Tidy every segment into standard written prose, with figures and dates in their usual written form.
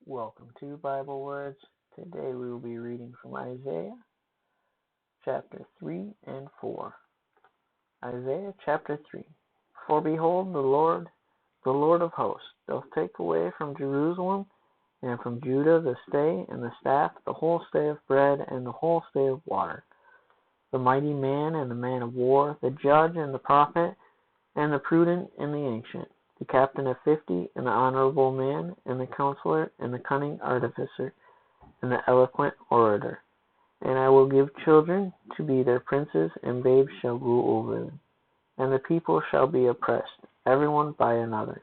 Welcome to Bible Words. Today we will be reading from Isaiah chapter 3 and 4. Isaiah chapter 3. For behold, the Lord of hosts, doth take away from Jerusalem and from Judah the stay and the staff, the whole stay of bread and the whole stay of water, the mighty man and the man of war, the judge and the prophet, and the prudent and the ancient, the captain of 50, and the honorable man, and the counselor, and the cunning artificer, and the eloquent orator. And I will give children to be their princes, and babes shall rule over them. And the people shall be oppressed, everyone by another,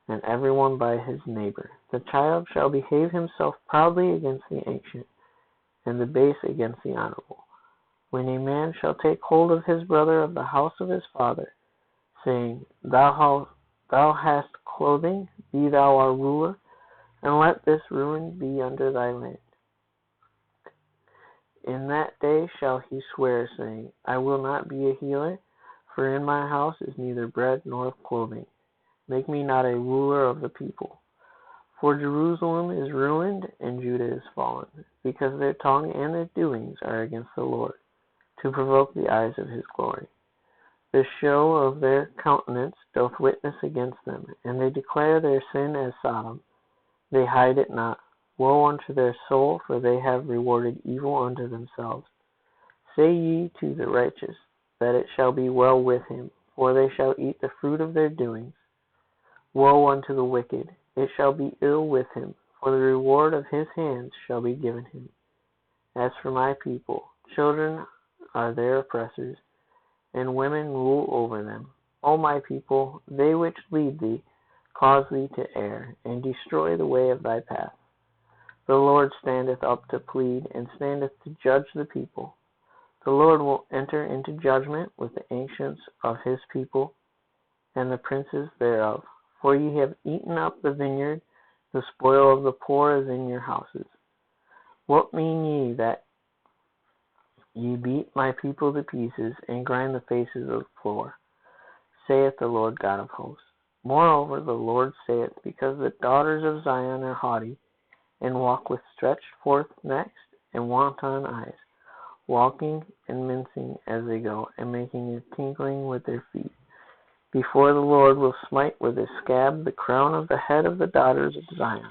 and everyone by his neighbor. The child shall behave himself proudly against the ancient, and the base against the honorable. When a man shall take hold of his brother of the house of his father, saying, Thou hast clothing, be thou our ruler, and let this ruin be under thy land. In that day shall he swear, saying, I will not be a healer, for in my house is neither bread nor clothing. Make me not a ruler of the people. For Jerusalem is ruined, and Judah is fallen, because their tongue and their doings are against the Lord, to provoke the eyes of his glory. The show of their countenance doth witness against them, and they declare their sin as Sodom. They hide it not. Woe unto their soul, for they have rewarded evil unto themselves. Say ye to the righteous, that it shall be well with him, for they shall eat the fruit of their doings. Woe unto the wicked, it shall be ill with him, for the reward of his hands shall be given him. As for my people, children are their oppressors, and women rule over them. O my people, they which lead thee cause thee to err, and destroy the way of thy path. The Lord standeth up to plead, and standeth to judge the people. The Lord will enter into judgment with the ancients of his people, and the princes thereof. For ye have eaten up the vineyard, the spoil of the poor is in your houses. What mean ye that ye beat my people to pieces, and grind the faces of the floor, saith the Lord God of hosts. Moreover, the Lord saith, because the daughters of Zion are haughty, and walk with stretched forth necks and wanton eyes, walking and mincing as they go, and making a tinkling with their feet. Before the Lord will smite with a scab the crown of the head of the daughters of Zion,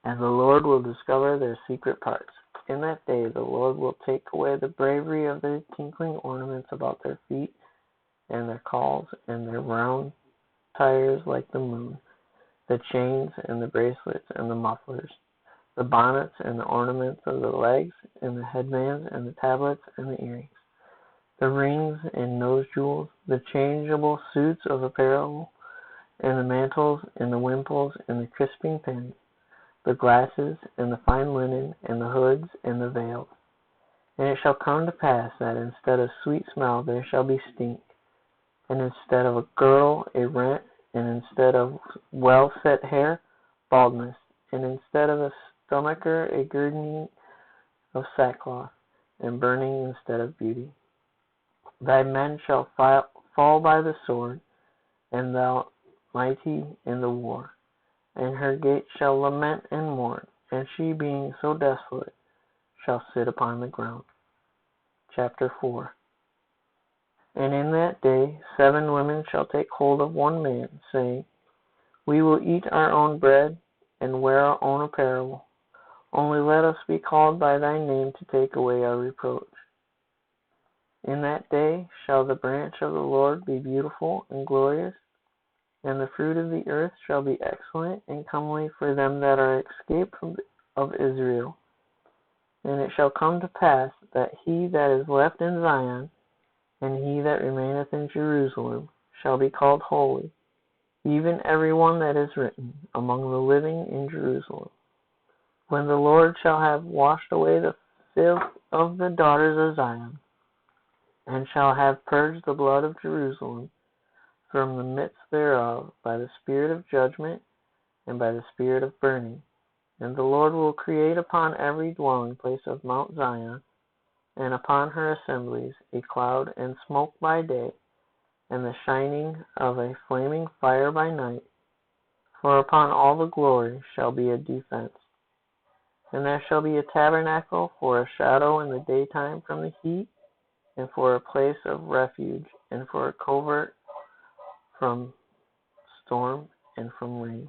and the Lord will discover their secret parts. In that day the Lord will take away the bravery of their tinkling ornaments about their feet, and their calls, and their round tires like the moon, the chains, and the bracelets, and the mufflers, the bonnets, and the ornaments of the legs, and the headbands, and the tablets, and the earrings, the rings and nose jewels, the changeable suits of apparel, and the mantles, and the wimples, and the crisping pins, the glasses, and the fine linen, and the hoods, and the veils. And it shall come to pass that instead of sweet smell there shall be stink, and instead of a girdle a rent, and instead of well-set hair baldness, and instead of a stomacher a girding of sackcloth, and burning instead of beauty. Thy men shall fall by the sword, and thou mighty in the war. And her gates shall lament and mourn, and she, being so desolate, shall sit upon the ground. Chapter 4. And in that day 7 women shall take hold of one man, saying, We will eat our own bread, and wear our own apparel. Only let us be called by thy name to take away our reproach. In that day shall the branch of the Lord be beautiful and glorious, and the fruit of the earth shall be excellent and comely for them that are escaped of Israel. And it shall come to pass that he that is left in Zion, and he that remaineth in Jerusalem, shall be called holy, even every one that is written among the living in Jerusalem. When the Lord shall have washed away the filth of the daughters of Zion, and shall have purged the blood of Jerusalem from the midst thereof by the spirit of judgment and by the spirit of burning. And the Lord will create upon every dwelling place of Mount Zion, and upon her assemblies, a cloud and smoke by day, and the shining of a flaming fire by night, For upon all the glory shall be a defense. And there shall be a tabernacle for a shadow in the daytime from the heat, and for a place of refuge, and for a covert from storm and from rain.